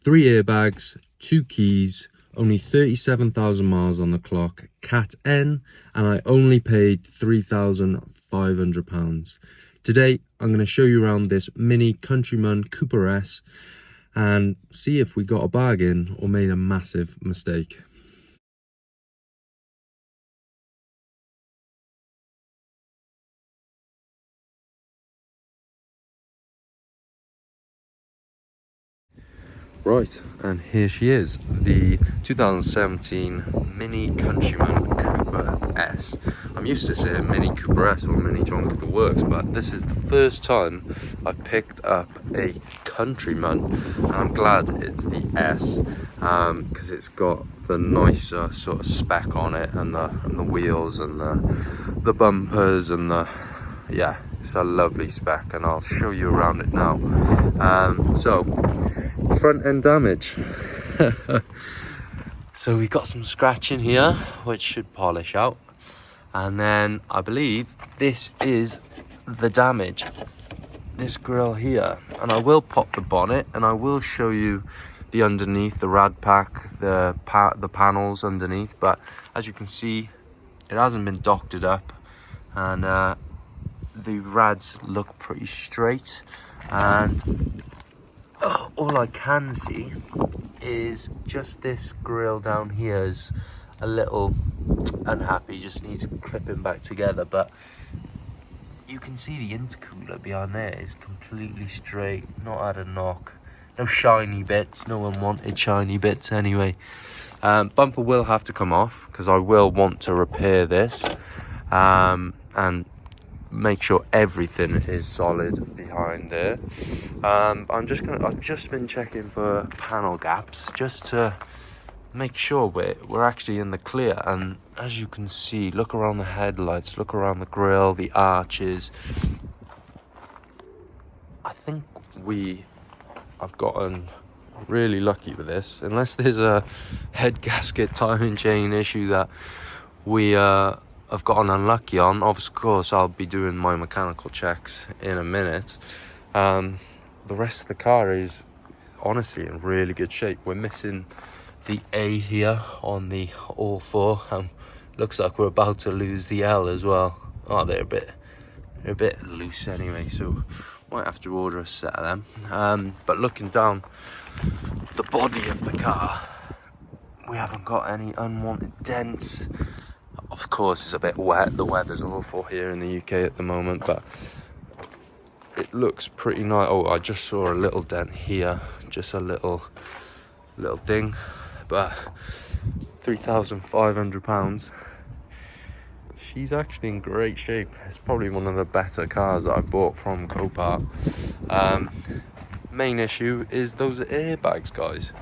3 airbags, 2 keys, only 37,000 miles on the clock, Cat N, and I only paid £3,500. Today, I'm going to show you around this mini Countryman Cooper S and see if we got a bargain or made a massive mistake. Right, and here she is, the 2017 Mini Countryman Cooper S. I'm used to saying Mini Cooper S or Mini John Cooper Works, but this is the first time I've picked up a Countryman, and I'm glad it's the S, because it's got the nicer sort of spec on it, and the wheels and the bumpers and yeah, it's a lovely spec, and I'll show you around it now. So front end damage. So we got some scratching here which should polish out, and then I believe this is the damage, this grille here, and I will pop the bonnet and I will show you the underneath, the rad pack, the panels underneath, but as you can see it hasn't been doctored up, and the rads look pretty straight, and all I can see is just this grille down here is a little unhappy, just needs clipping back together, but you can see the intercooler behind there is completely straight, not had a knock, no shiny bits, no one wanted shiny bits anyway. Bumper will have to come off because I will want to repair this and make sure everything is solid behind there. I've just been checking for panel gaps just to make sure we're actually in the clear, and as you can see, look around the headlights, look around the grille, the arches. I think I've gotten really lucky with this, unless there's a head gasket timing chain issue that I've gotten unlucky on. Of course, I'll be doing my mechanical checks in a minute. The rest of the car is honestly in really good shape. We're missing the A here on the all four. Looks like we're about to lose the L as well. Oh, they're a bit loose anyway, so might have to order a set of them. But looking down the body of the car, we haven't got any unwanted dents. Of course, it's a bit wet. The weather's awful here in the UK at the moment, but it looks pretty nice. Oh, I just saw a little dent here, just a little ding, but £3,500. She's actually in great shape. It's probably one of the better cars that I bought from Copart. Main issue is those airbags, guys,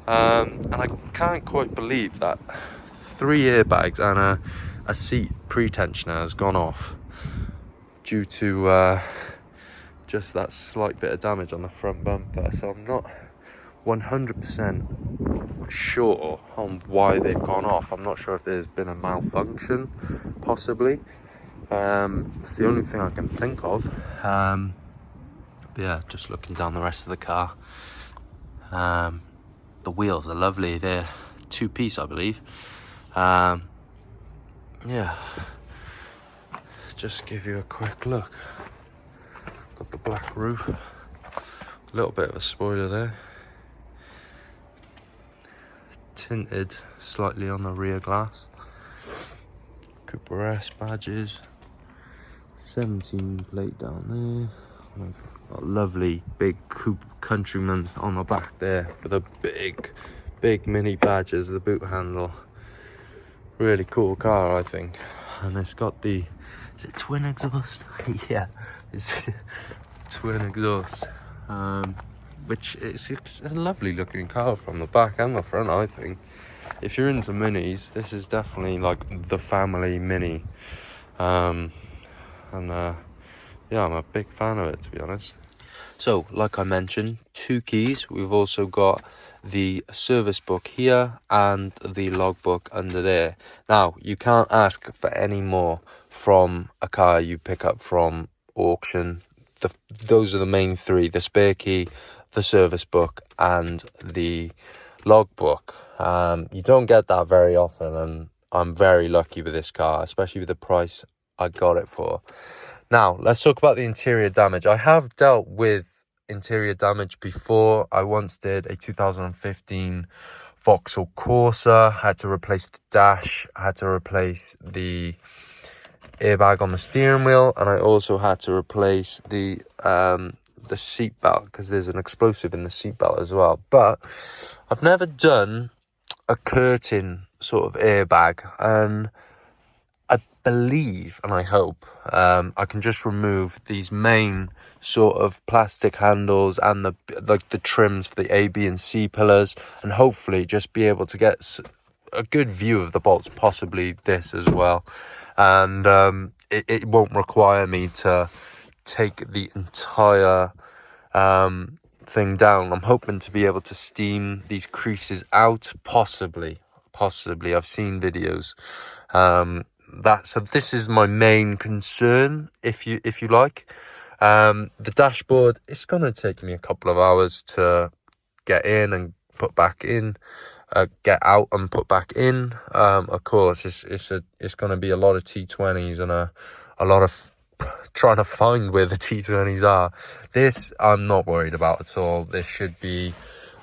and I can't quite believe that 3 airbags and a seat pre-tensioner has gone off due to just that slight bit of damage on the front bumper. So I'm not 100% sure on why they've gone off. I'm not sure if there's been a malfunction, possibly. It's the only thing I can think of. But yeah, just looking down the rest of the car. The wheels are lovely. They're 2-piece, I believe. Yeah, just give you a quick look. Got the black roof, a little bit of a spoiler there, tinted slightly on the rear glass, Cooper S badges, 17 plate down there, got lovely big Countryman on the back there with a big mini badges, the boot handle. Really cool car, I think. And it's got is it twin exhaust? Yeah, it's twin exhaust, which it's a lovely looking car from the back and the front, I think. If you're into minis, this is definitely like the family mini, and yeah, I'm a big fan of it, to be honest. So like I mentioned, 2 keys. We've also got the service book here and the logbook under there. Now, you can't ask for any more from a car you pick up from auction. Those are the main 3: the spare key, the service book and the logbook. You don't get that very often, and I'm very lucky with this car, especially with the price I got it for. Now, let's talk about the interior damage. I have dealt with interior damage before. I once did a 2015 Vauxhall Corsa. Had to replace the dash, had to replace the airbag on the steering wheel, and I also had to replace the seat belt, because there's an explosive in the seat belt as well. But I've never done a curtain sort of airbag, and I believe, and I hope, I can just remove these main sort of plastic handles and the trims for the A, B and C pillars, and hopefully just be able to get a good view of the bolts, possibly this as well. And it won't require me to take the entire thing down. I'm hoping to be able to steam these creases out, possibly. I've seen videos. So this is my main concern, if you like. The dashboard, it's gonna take me a couple of hours to get in and put back in, get out and put back in. Of course, it's gonna be a lot of T20s and a lot of trying to find where the T20s are. This I'm not worried about at all. This should be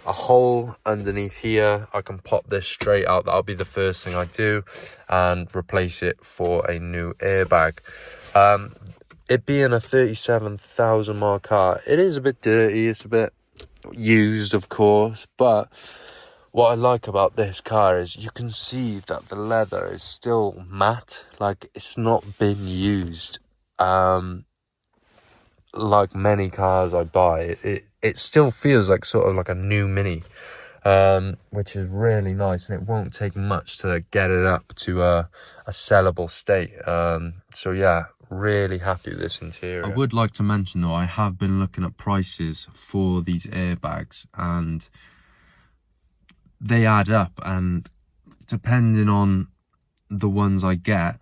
a hole underneath here. I can pop this straight out. That'll be the first thing I do, and replace it for a new airbag. It being a 37,000 mile car, it is a bit dirty, it's a bit used, of course, but what I like about this car is you can see that the leather is still matte, like it's not been used. Like many cars I buy, it still feels like sort of like a new Mini, which is really nice, and it won't take much to get it up to a sellable state. So yeah, really happy with this interior. I would like to mention though, I have been looking at prices for these airbags, and they add up, and depending on the ones I get,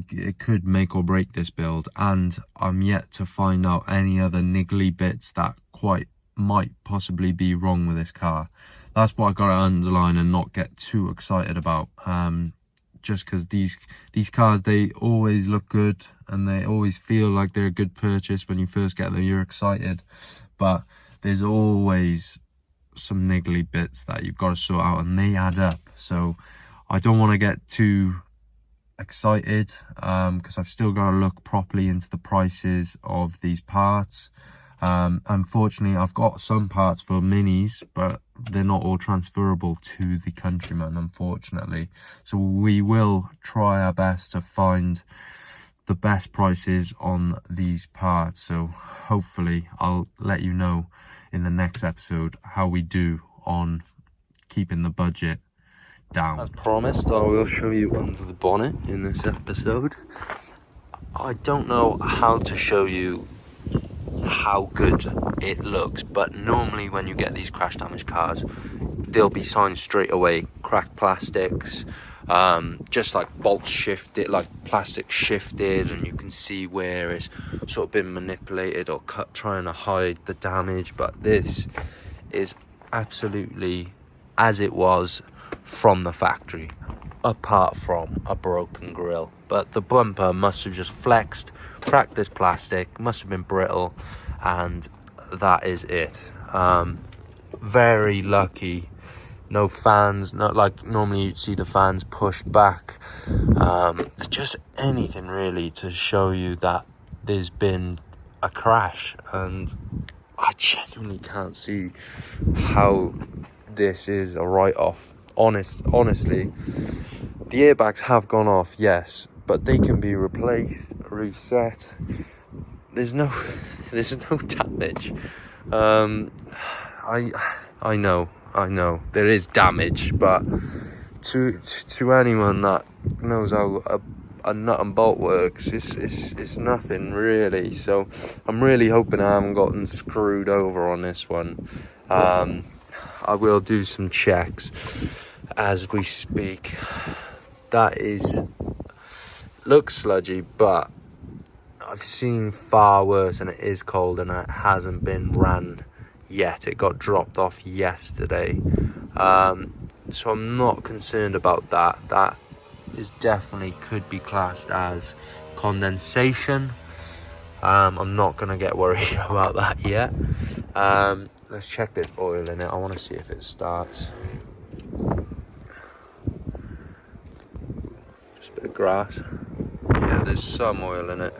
it could make or break this build, and I'm yet to find out any other niggly bits that might possibly be wrong with this car. That's what I got to underline and not get too excited about, just because these cars, they always look good and they always feel like they're a good purchase. When you first get them, you're excited, but there's always some niggly bits that you've got to sort out, and they add up. So I don't want to get too excited, because I've still got to look properly into the prices of these parts. Unfortunately, I've got some parts for Minis, but they're not all transferable to the Countryman, unfortunately. So we will try our best to find the best prices on these parts. So hopefully I'll let you know in the next episode how we do on keeping the budget down. As promised, I will show you under the bonnet in this episode. I don't know how to show you how good it looks, but normally when you get these crash damage cars, they'll be signed straight away, cracked plastics, just like bolts shifted, like plastic shifted, and you can see where it's sort of been manipulated or cut, trying to hide the damage. But this is absolutely as it was from the factory, apart from a broken grille. But the bumper must have just flexed, cracked this plastic, must have been brittle, and that is it. Very lucky, no fans, not like normally you'd see the fans pushed back. Just anything really to show you that there's been a crash, and I genuinely can't see how this is a write-off. Honestly, the airbags have gone off, yes, but they can be replaced, reset. There's no damage. I know there is damage, but to anyone that knows how a nut and bolt works, it's nothing really. So I'm really hoping I haven't gotten screwed over on this one. I will do some checks as we speak. That looks sludgy, but I've seen far worse, and it is cold, and it hasn't been ran yet. It got dropped off yesterday. So I'm not concerned about that. That is definitely could be classed as condensation. I'm not going to get worried about that yet. Let's check this oil in it. I want to see if it starts. Just a bit of grass. Yeah, there's some oil in it.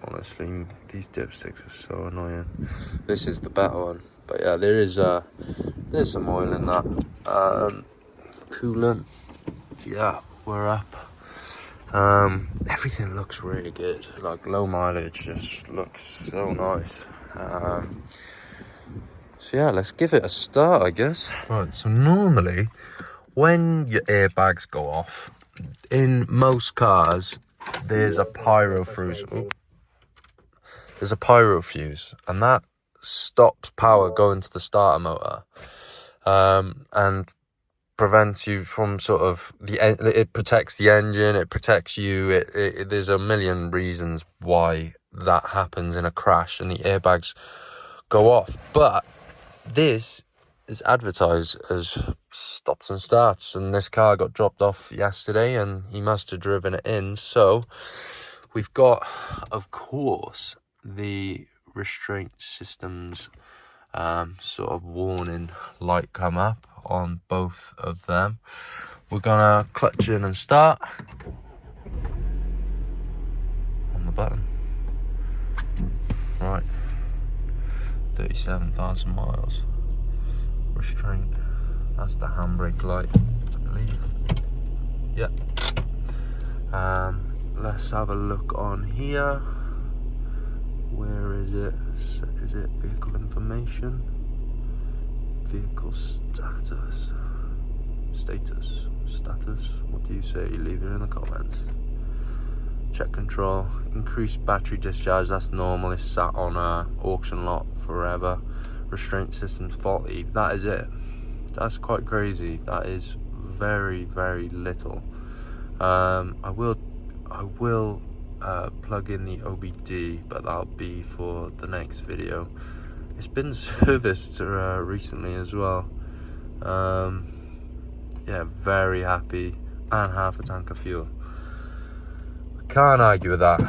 Honestly, these dipsticks are so annoying. This is the better one. But yeah, there's some oil in that. Coolant. Yeah, we're up. Everything looks really good. Like low mileage just looks so nice. So yeah, let's give it a start, I guess. Right, so normally when your airbags go off, in most cars, there's a pyro fuse. There's a pyro fuse, and that stops power going to the starter motor, and prevents you from sort of it protects the engine, it protects you. There's a million reasons why that happens in a crash and the airbags go off, but this is advertised as stops and starts, and this car got dropped off yesterday and he must have driven it in. So we've got, of course, the restraint systems sort of warning light come up on both of them. We're gonna clutch in and start on the button. Right, 37,000 miles. Restraint, that's the handbrake light, I believe. Yep. Let's have a look on here. Where is it? Is it vehicle information? Vehicle status. Status. What do you say? Leave it in the comments. Check control. Increased battery discharge. That's normal. It's sat on a auction lot forever. Restraint system's faulty. That is it. That's quite crazy. That is very, very little. I will plug in the OBD, but that'll be for the next video. It's been serviced recently as well. Yeah, very happy, and half a tank of fuel. Can't argue with that.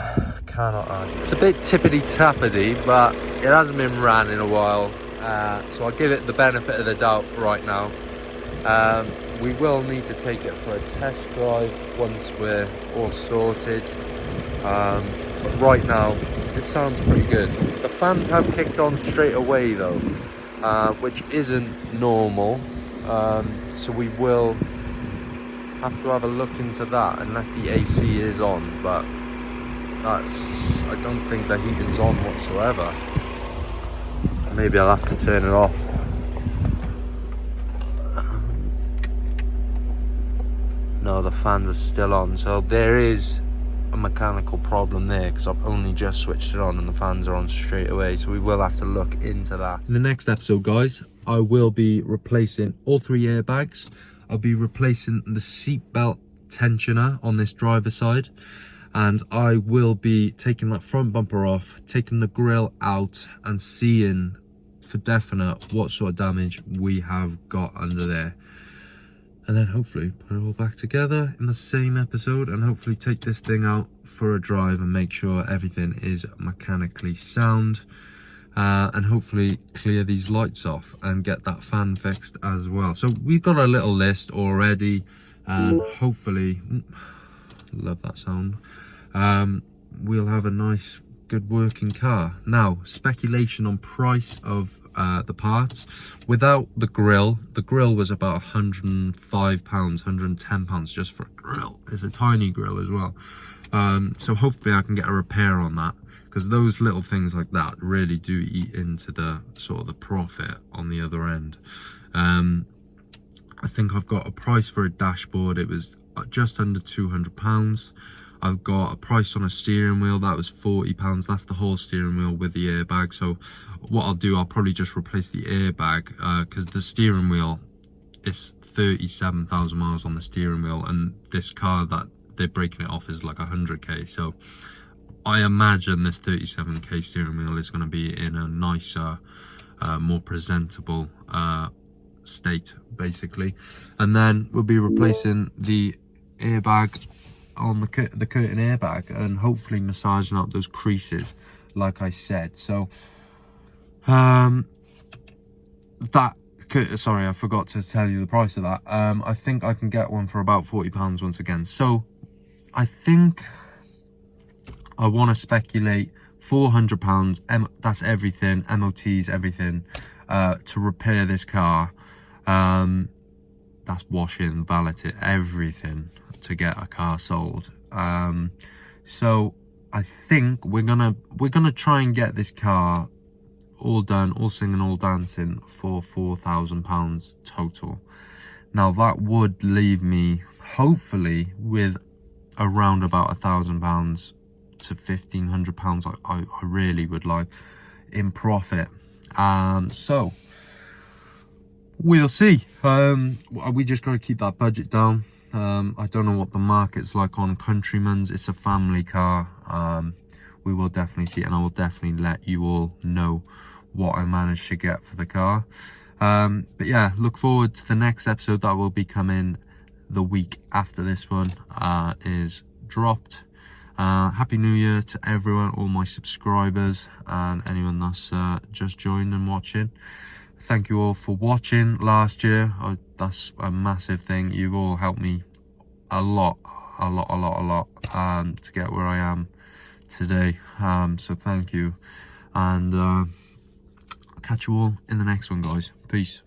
Cannot argue. It's a bit tippity-tappity, but it hasn't been ran in a while, so I'll give it the benefit of the doubt right now. We will need to take it for a test drive once we're all sorted. But right now, this sounds pretty good. The fans have kicked on straight away though, which isn't normal. So we will have to have a look into that, unless the AC is on, but I don't think the heating's on whatsoever. Maybe I'll have to turn it off. No, the fans are still on, so there is a mechanical problem there, because I've only just switched it on and the fans are on straight away, so we will have to look into that. In the next episode, guys, I will be replacing all 3 airbags. I'll be replacing the seatbelt tensioner on this driver's side, and I will be taking that front bumper off, taking the grille out, and seeing for definite what sort of damage we have got under there. And then hopefully put it all back together in the same episode, and hopefully take this thing out for a drive and make sure everything is mechanically sound, and hopefully clear these lights off and get that fan fixed as well. So we've got a little list already, and hopefully, love that sound, we'll have a nice good working car. Now, speculation on price of the parts. Without the grill was about £105, £110 just for a grill. It's a tiny grill as well, so hopefully I can get a repair on that, because those little things like that really do eat into the sort of the profit on the other end. I think I've got a price for a dashboard. It was just under £200. I've got a price on a steering wheel, that was £40. That's the whole steering wheel with the airbag. So what I'll do, I'll probably just replace the airbag, because the steering wheel is 37,000 miles on the steering wheel, and this car that they're breaking it off is like 100k. So I imagine this 37k steering wheel is going to be in a nicer, more presentable state, basically. And then we'll be replacing the airbag on the curtain airbag, and hopefully massaging out those creases, like I said. So that, sorry, I forgot to tell you the price of that. I think I can get one for about £40 once again. So I think I want to speculate £400, that's everything, MOTs, everything, to repair this car. That's washing, valeting, everything to get a car sold. So I think we're gonna try and get this car all done, all singing, all dancing, for £4,000 total. Now that would leave me hopefully with around about £1,000 to £1,500 I really would like in profit. So we'll see. We just got to keep that budget down. I don't know what the market's like on Countryman's. It's a family car. We will definitely see it, and I will definitely let you all know what I managed to get for the car. But yeah, look forward to the next episode that will be coming the week after this one is dropped. Happy New Year to everyone, all my subscribers, and anyone that's just joined and watching. Thank you all for watching last year. That's a massive thing. You've all helped me a lot to get where I am today. So thank you, and I'll catch you all in the next one, guys. Peace.